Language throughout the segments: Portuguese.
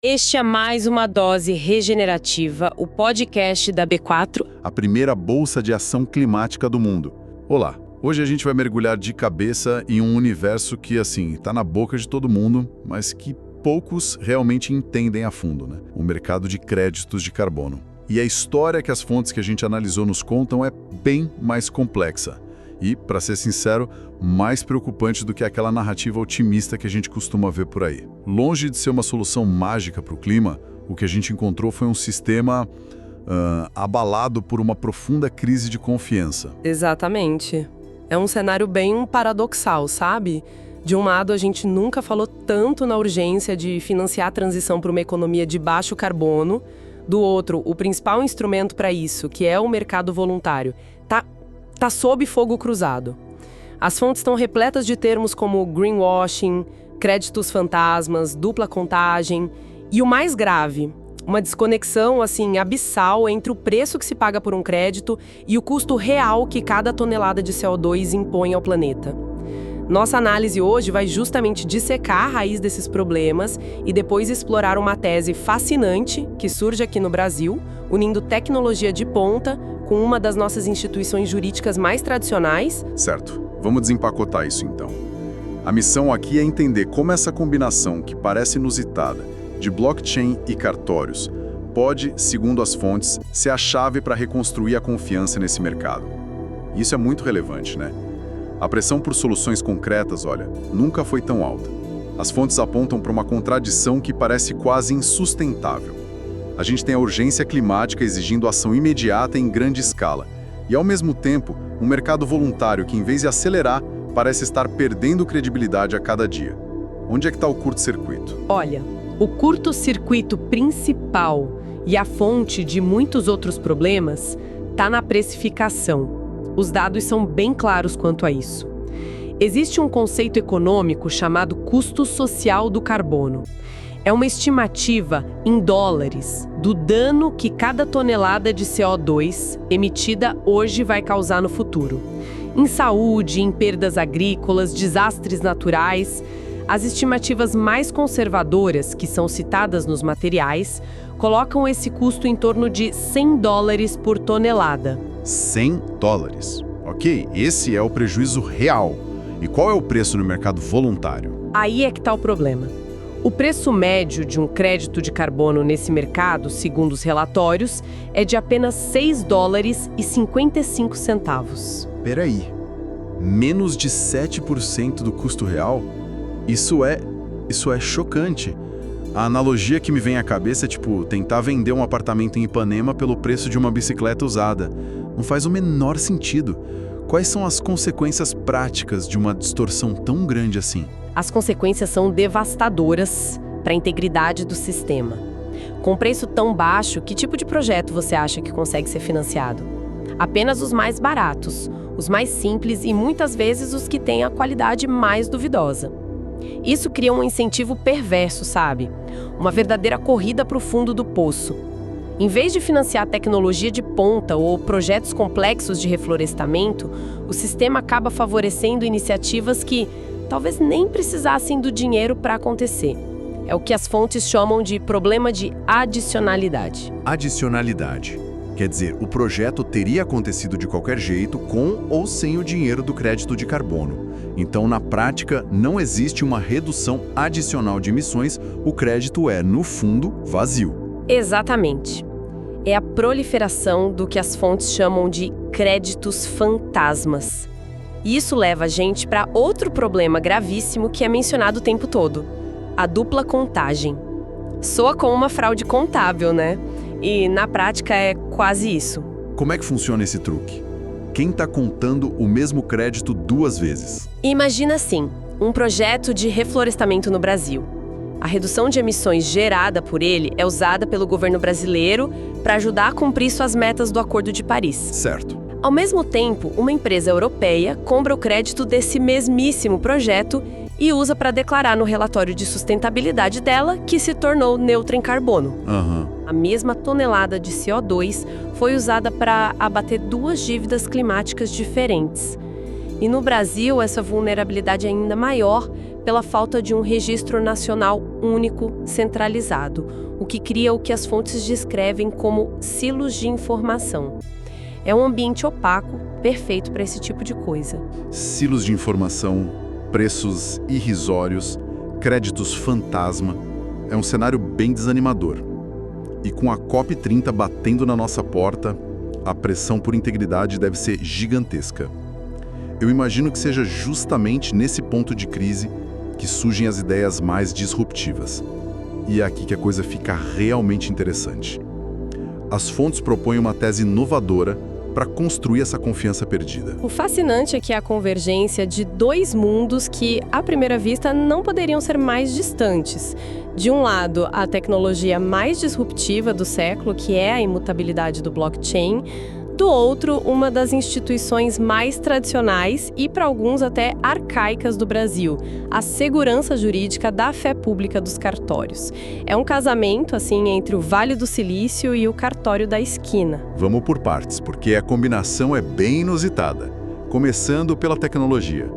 Este é mais uma dose regenerativa, o podcast da B4. A primeira bolsa de ação climática do mundo. Olá, hoje a gente vai mergulhar de cabeça em um universo que, tá na boca de todo mundo, mas que poucos realmente entendem a fundo, né? O mercado de créditos de carbono. E a história que as fontes que a gente analisou nos contam é bem mais complexa. E, para ser sincero, mais preocupante do que aquela narrativa otimista que a gente costuma ver por aí. Longe de ser uma solução mágica para o clima, o que a gente encontrou foi um sistema abalado por uma profunda crise de confiança. Exatamente. É um cenário bem paradoxal, sabe? De um lado, a gente nunca falou tanto na urgência de financiar a transição para uma economia de baixo carbono. Do outro, o principal instrumento para isso, que é o mercado voluntário, tá sob fogo cruzado. As fontes estão repletas de termos como greenwashing, créditos fantasmas, dupla contagem e o mais grave, uma desconexão abissal entre o preço que se paga por um crédito e o custo real que cada tonelada de CO2 impõe ao planeta. Nossa análise hoje vai justamente dissecar a raiz desses problemas e depois explorar uma tese fascinante que surge aqui no Brasil, unindo tecnologia de ponta com uma das nossas instituições jurídicas mais tradicionais. Certo. Vamos desempacotar isso então. A missão aqui é entender como essa combinação, que parece inusitada, de blockchain e cartórios, pode, segundo as fontes, ser a chave para reconstruir a confiança nesse mercado. Isso é muito relevante, né? A pressão por soluções concretas, nunca foi tão alta. As fontes apontam para uma contradição que parece quase insustentável. A gente tem a urgência climática exigindo ação imediata em grande escala. E, ao mesmo tempo, um mercado voluntário que, em vez de acelerar, parece estar perdendo credibilidade a cada dia. Onde é que está o curto-circuito? Olha, o curto-circuito principal e a fonte de muitos outros problemas está na precificação. Os dados são bem claros quanto a isso. Existe um conceito econômico chamado custo social do carbono. É uma estimativa em dólares do dano que cada tonelada de CO2 emitida hoje vai causar no futuro. Em saúde, em perdas agrícolas, desastres naturais, as estimativas mais conservadoras, que são citadas nos materiais, colocam esse custo em torno de $100 por tonelada. $100. Ok, esse é o prejuízo real. E qual é o preço no mercado voluntário? Aí é que está o problema. O preço médio de um crédito de carbono nesse mercado, segundo os relatórios, é de apenas $6,55. Peraí, menos de 7% do custo real? Isso é chocante. A analogia que me vem à cabeça é tentar vender um apartamento em Ipanema pelo preço de uma bicicleta usada. Não faz o menor sentido. Quais são as consequências práticas de uma distorção tão grande assim? As consequências são devastadoras para a integridade do sistema. Com preço tão baixo, que tipo de projeto você acha que consegue ser financiado? Apenas os mais baratos, os mais simples e muitas vezes os que têm a qualidade mais duvidosa. Isso cria um incentivo perverso, sabe? Uma verdadeira corrida para o fundo do poço. Em vez de financiar tecnologia de ponta ou projetos complexos de reflorestamento, o sistema acaba favorecendo iniciativas que talvez nem precisassem do dinheiro para acontecer. É o que as fontes chamam de problema de adicionalidade. Adicionalidade. Quer dizer, o projeto teria acontecido de qualquer jeito, com ou sem o dinheiro do crédito de carbono. Então, na prática, não existe uma redução adicional de emissões, o crédito é, no fundo, vazio. Exatamente. É a proliferação do que as fontes chamam de créditos fantasmas. E isso leva a gente para outro problema gravíssimo que é mencionado o tempo todo: a dupla contagem. Soa como uma fraude contábil, né? E na prática é quase isso. Como é que funciona esse truque? Quem está contando o mesmo crédito duas vezes? Imagina assim, um projeto de reflorestamento no Brasil. A redução de emissões gerada por ele é usada pelo governo brasileiro para ajudar a cumprir suas metas do Acordo de Paris. Certo. Ao mesmo tempo, uma empresa europeia compra o crédito desse mesmíssimo projeto e usa para declarar no relatório de sustentabilidade dela que se tornou neutra em carbono. A mesma tonelada de CO2 foi usada para abater duas dívidas climáticas diferentes. E no Brasil, essa vulnerabilidade é ainda maior pela falta de um registro nacional único, centralizado, o que cria o que as fontes descrevem como silos de informação. É um ambiente opaco, perfeito para esse tipo de coisa. Silos de informação, preços irrisórios, créditos fantasma. É um cenário bem desanimador. E com a COP30 batendo na nossa porta, a pressão por integridade deve ser gigantesca. Eu imagino que seja justamente nesse ponto de crise que surgem as ideias mais disruptivas. E é aqui que a coisa fica realmente interessante. As fontes propõem uma tese inovadora para construir essa confiança perdida. O fascinante é que é a convergência de dois mundos que, à primeira vista, não poderiam ser mais distantes. De um lado, a tecnologia mais disruptiva do século, que é a imutabilidade do blockchain. Do outro, uma das instituições mais tradicionais e, para alguns, até arcaicas do Brasil, a segurança jurídica da fé pública dos cartórios. É um casamento, assim, entre o Vale do Silício e o cartório da esquina. Vamos por partes, porque a combinação é bem inusitada. Começando pela tecnologia.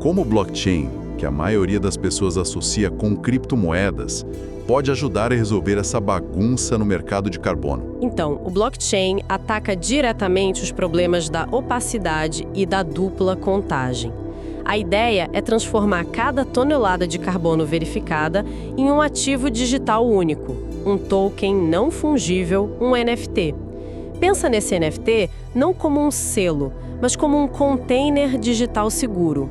Como o blockchain, que a maioria das pessoas associa com criptomoedas, pode ajudar a resolver essa bagunça no mercado de carbono. Então, o blockchain ataca diretamente os problemas da opacidade e da dupla contagem. A ideia é transformar cada tonelada de carbono verificada em um ativo digital único, um token não fungível, um NFT. Pensa nesse NFT não como um selo, mas como um container digital seguro.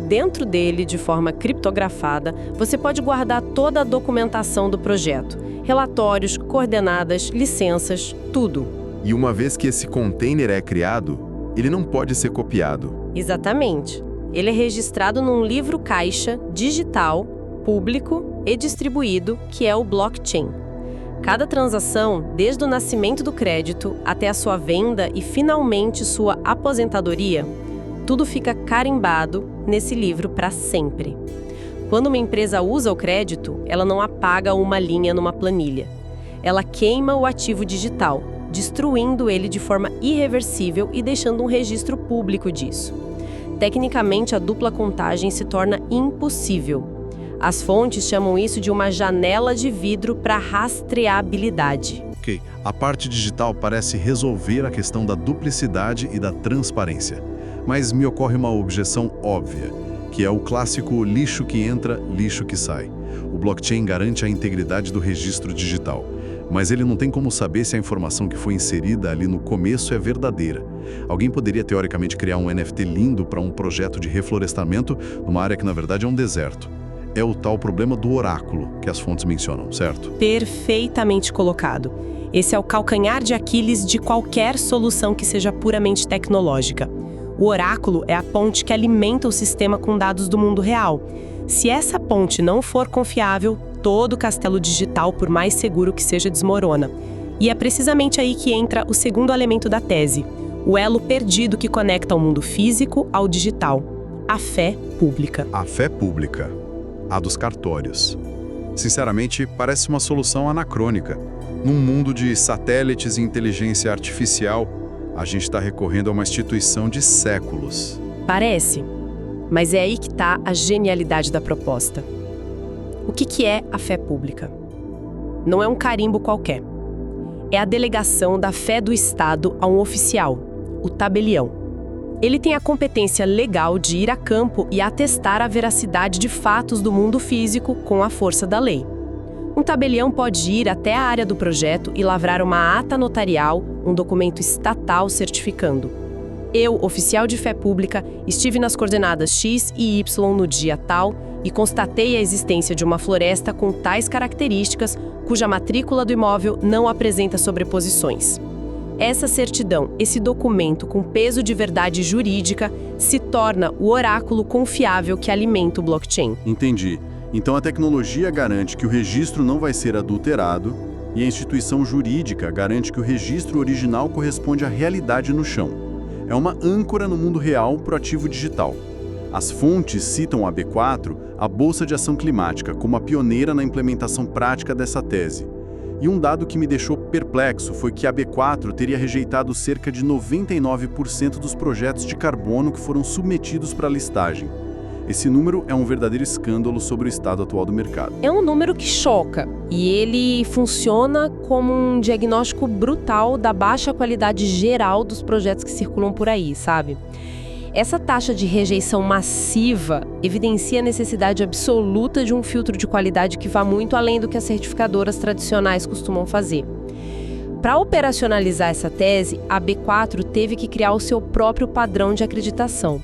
Dentro dele, de forma criptografada, você pode guardar toda a documentação do projeto. Relatórios, coordenadas, licenças, tudo. E uma vez que esse container é criado, ele não pode ser copiado. Exatamente. Ele é registrado num livro-caixa digital, público e distribuído, que é o blockchain. Cada transação, desde o nascimento do crédito até a sua venda e, finalmente, sua aposentadoria, tudo fica carimbado nesse livro para sempre. Quando uma empresa usa o crédito, ela não apaga uma linha numa planilha. Ela queima o ativo digital, destruindo ele de forma irreversível e deixando um registro público disso. Tecnicamente, a dupla contagem se torna impossível. As fontes chamam isso de uma janela de vidro para rastreabilidade. Ok, a parte digital parece resolver a questão da duplicidade e da transparência. Mas me ocorre uma objeção óbvia, que é o clássico lixo que entra, lixo que sai. O blockchain garante a integridade do registro digital, mas ele não tem como saber se a informação que foi inserida ali no começo é verdadeira. Alguém poderia, teoricamente, criar um NFT lindo para um projeto de reflorestamento numa área que, na verdade, é um deserto. É o tal problema do oráculo que as fontes mencionam, certo? Perfeitamente colocado. Esse é o calcanhar de Aquiles de qualquer solução que seja puramente tecnológica. O oráculo é a ponte que alimenta o sistema com dados do mundo real. Se essa ponte não for confiável, todo o castelo digital, por mais seguro que seja, desmorona. E é precisamente aí que entra o segundo elemento da tese, o elo perdido que conecta o mundo físico ao digital, a fé pública. A fé pública, a dos cartórios. Sinceramente, parece uma solução anacrônica. Num mundo de satélites e inteligência artificial, a gente está recorrendo a uma instituição de séculos. Parece, mas é aí que está a genialidade da proposta. O que é a fé pública? Não é um carimbo qualquer. É a delegação da fé do Estado a um oficial, o tabelião. Ele tem a competência legal de ir a campo e atestar a veracidade de fatos do mundo físico com a força da lei. Um tabelião pode ir até a área do projeto e lavrar uma ata notarial, um documento estatal certificando. Eu, oficial de fé pública, estive nas coordenadas X e Y no dia tal e constatei a existência de uma floresta com tais características, cuja matrícula do imóvel não apresenta sobreposições. Essa certidão, esse documento com peso de verdade jurídica, se torna o oráculo confiável que alimenta o blockchain. Entendi. Então a tecnologia garante que o registro não vai ser adulterado e a instituição jurídica garante que o registro original corresponde à realidade no chão. É uma âncora no mundo real para o ativo digital. As fontes citam a B4, a Bolsa de Ação Climática, como a pioneira na implementação prática dessa tese. E um dado que me deixou perplexo foi que a B4 teria rejeitado cerca de 99% dos projetos de carbono que foram submetidos para listagem. Esse número é um verdadeiro escândalo sobre o estado atual do mercado. É um número que choca e ele funciona como um diagnóstico brutal da baixa qualidade geral dos projetos que circulam por aí, sabe? Essa taxa de rejeição massiva evidencia a necessidade absoluta de um filtro de qualidade que vá muito além do que as certificadoras tradicionais costumam fazer. Para operacionalizar essa tese, a B4 teve que criar o seu próprio padrão de acreditação.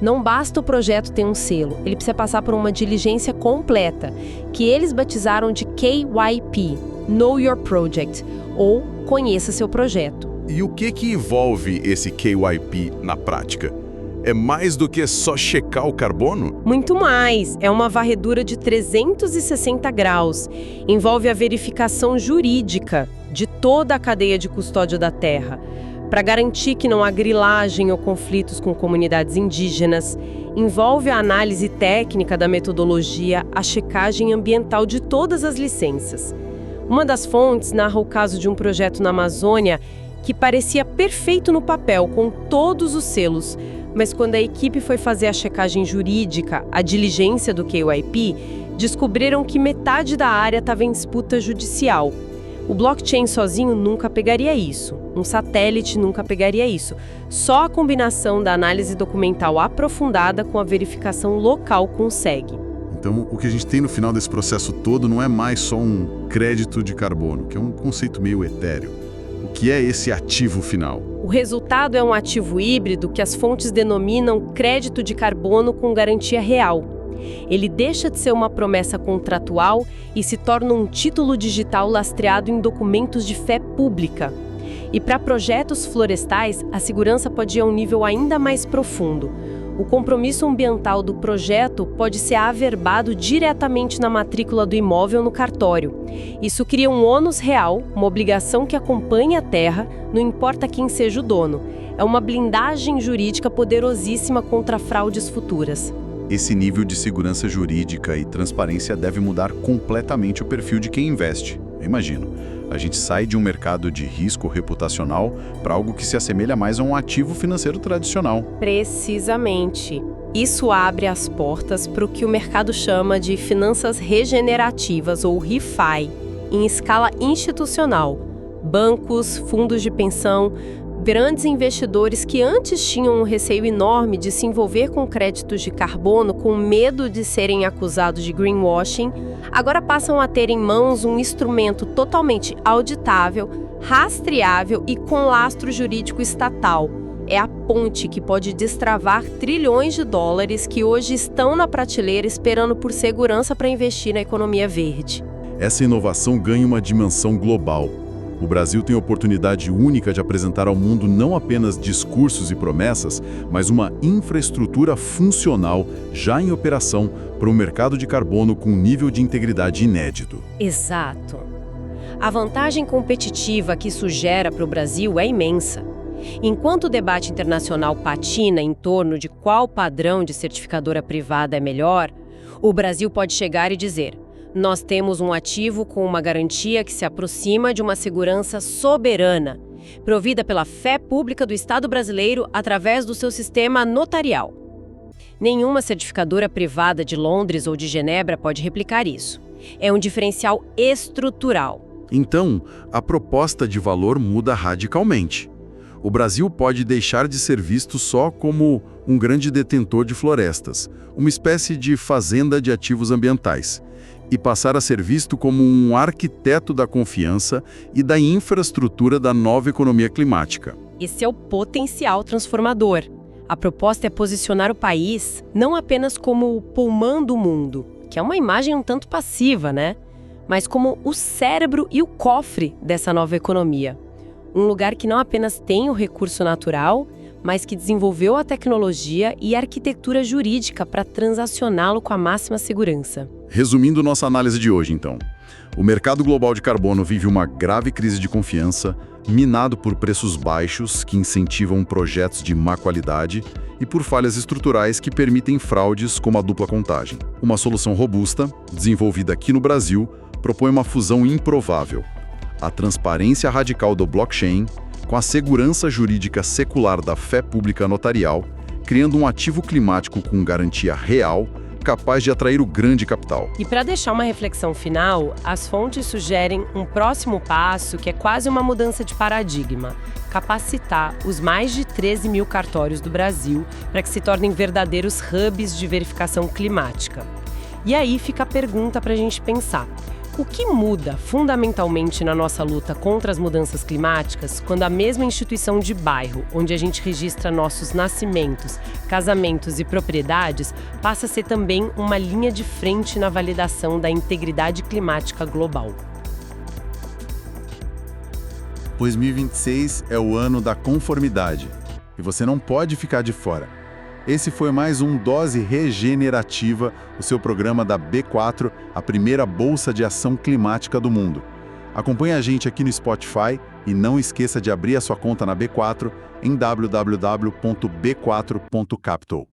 Não basta o projeto ter um selo, ele precisa passar por uma diligência completa, que eles batizaram de KYP, Know Your Project, ou Conheça Seu Projeto. E o que envolve esse KYP na prática? É mais do que só checar o carbono? Muito mais. É uma varredura de 360 graus. Envolve a verificação jurídica de toda a cadeia de custódia da terra, para garantir que não há grilagem ou conflitos com comunidades indígenas. Envolve a análise técnica da metodologia, a checagem ambiental de todas as licenças. Uma das fontes narra o caso de um projeto na Amazônia que parecia perfeito no papel, com todos os selos, mas quando a equipe foi fazer a checagem jurídica, a diligência do KYP, descobriram que metade da área estava em disputa judicial. O blockchain sozinho nunca pegaria isso, um satélite nunca pegaria isso. Só a combinação da análise documental aprofundada com a verificação local consegue. Então, o que a gente tem no final desse processo todo não é mais só um crédito de carbono, que é um conceito meio etéreo. O que é esse ativo final? O resultado é um ativo híbrido que as fontes denominam crédito de carbono com garantia real. Ele deixa de ser uma promessa contratual e se torna um título digital lastreado em documentos de fé pública. E para projetos florestais, a segurança pode ir a um nível ainda mais profundo. O compromisso ambiental do projeto pode ser averbado diretamente na matrícula do imóvel no cartório. Isso cria um ônus real, uma obrigação que acompanha a terra, não importa quem seja o dono. É uma blindagem jurídica poderosíssima contra fraudes futuras. Esse nível de segurança jurídica e transparência deve mudar completamente o perfil de quem investe. Eu imagino. A gente sai de um mercado de risco reputacional para algo que se assemelha mais a um ativo financeiro tradicional. Precisamente. Isso abre as portas para o que o mercado chama de finanças regenerativas, ou ReFi, em escala institucional. Bancos, fundos de pensão, grandes investidores que antes tinham um receio enorme de se envolver com créditos de carbono com medo de serem acusados de greenwashing, agora passam a ter em mãos um instrumento totalmente auditável, rastreável e com lastro jurídico estatal. É a ponte que pode destravar trilhões de dólares que hoje estão na prateleira esperando por segurança para investir na economia verde. Essa inovação ganha uma dimensão global. O Brasil tem a oportunidade única de apresentar ao mundo não apenas discursos e promessas, mas uma infraestrutura funcional já em operação para um mercado de carbono com um nível de integridade inédito. Exato. A vantagem competitiva que isso gera para o Brasil é imensa. Enquanto o debate internacional patina em torno de qual padrão de certificadora privada é melhor, o Brasil pode chegar e dizer: nós temos um ativo com uma garantia que se aproxima de uma segurança soberana, provida pela fé pública do Estado brasileiro através do seu sistema notarial. Nenhuma certificadora privada de Londres ou de Genebra pode replicar isso. É um diferencial estrutural. Então, a proposta de valor muda radicalmente. O Brasil pode deixar de ser visto só como um grande detentor de florestas, uma espécie de fazenda de ativos ambientais, e passar a ser visto como um arquiteto da confiança e da infraestrutura da nova economia climática. Esse é o potencial transformador. A proposta é posicionar o país não apenas como o pulmão do mundo, que é uma imagem um tanto passiva, né? Mas como o cérebro e o cofre dessa nova economia. Um lugar que não apenas tem o recurso natural, mas que desenvolveu a tecnologia e a arquitetura jurídica para transacioná-lo com a máxima segurança. Resumindo nossa análise de hoje, então. O mercado global de carbono vive uma grave crise de confiança, minado por preços baixos que incentivam projetos de má qualidade e por falhas estruturais que permitem fraudes como a dupla contagem. Uma solução robusta, desenvolvida aqui no Brasil, propõe uma fusão improvável: a transparência radical do blockchain com a segurança jurídica secular da fé pública notarial criando um ativo climático com garantia real, capaz de atrair o grande capital. E para deixar uma reflexão final, as fontes sugerem um próximo passo que é quase uma mudança de paradigma: capacitar os mais de 13 mil cartórios do Brasil para que se tornem verdadeiros hubs de verificação climática. E aí fica a pergunta para a gente pensar: o que muda fundamentalmente na nossa luta contra as mudanças climáticas quando a mesma instituição de bairro, onde a gente registra nossos nascimentos, casamentos e propriedades, passa a ser também uma linha de frente na validação da integridade climática global? 2026 é o ano da conformidade e você não pode ficar de fora. Esse foi mais um Dose Regenerativa, o seu programa da B4, a primeira bolsa de ação climática do mundo. Acompanhe a gente aqui no Spotify e não esqueça de abrir a sua conta na B4 em www.b4.capital.